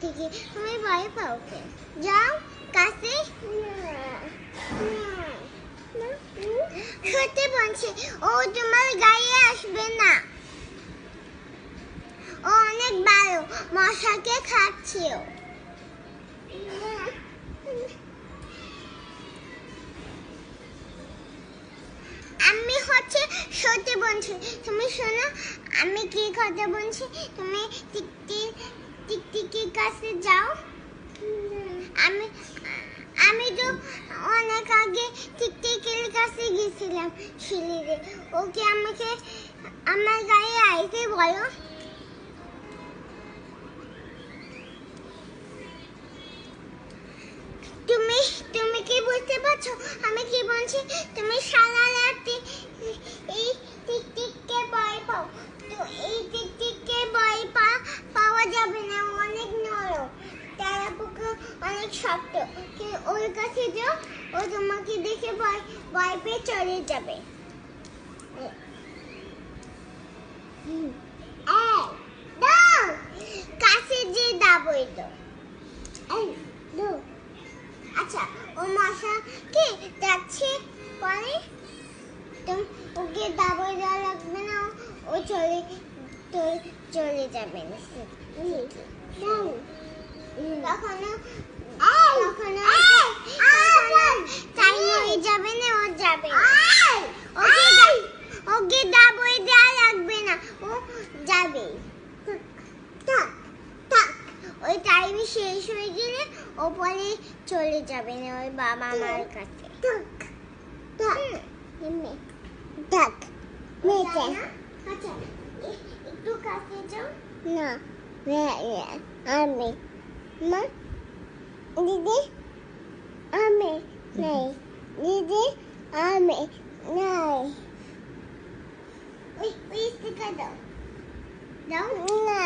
থেকে তুমি ভয় পাও কেন? যাও কাছে। সত্যি বলছি, ও তোমার গায়ে আসবে না। ও অনেক ভালো, মশাকে খাচ্ছে ও। আমি হচ্ছে সত্যি বলছি, তুমি শোনো আমি কি কথা বলছি। তুমি টিকটিকির কাছে যাও। আমি তো অনেক আগে টিকটিকির কাছে গেছিলাম শিলিরে। ওকে আমাকে আমার গায়ে আইতে বলো। তুমি কি বুঝতে পারছো আমি কি বলছি? তুমি সারা রাতে এই টিকটিককে ভয় পাও, তো এই টিকটিককে ভয় পাওয়া যাবে না, অনেক নরম, তারা পোকা অনেক শক্ত। ওর কাছে যাও, ও তোমাকে দেখে ভয় পেয়ে চলে যাবে। কাছে যে দাবই তো। আচ্ছা, ও মশাকে যাচ্ছে পরে ওকে দাবই দেওয়া লাগবে না, ও চলে যাবে না। তখনও টাইম হয়ে যাবে না, ও যাবে। ওকে দাবই দেওয়া লাগবে না, ও যাবে। ওই টাইম শেষ হয়ে গেলে ও পরে চলে যাবে না ওই বাবা মার কাছে। একটু কাছে যাও না। আমি মা দিদি আমি নাই, দিদি আমি নাই। ওই স্টিকার দাও না।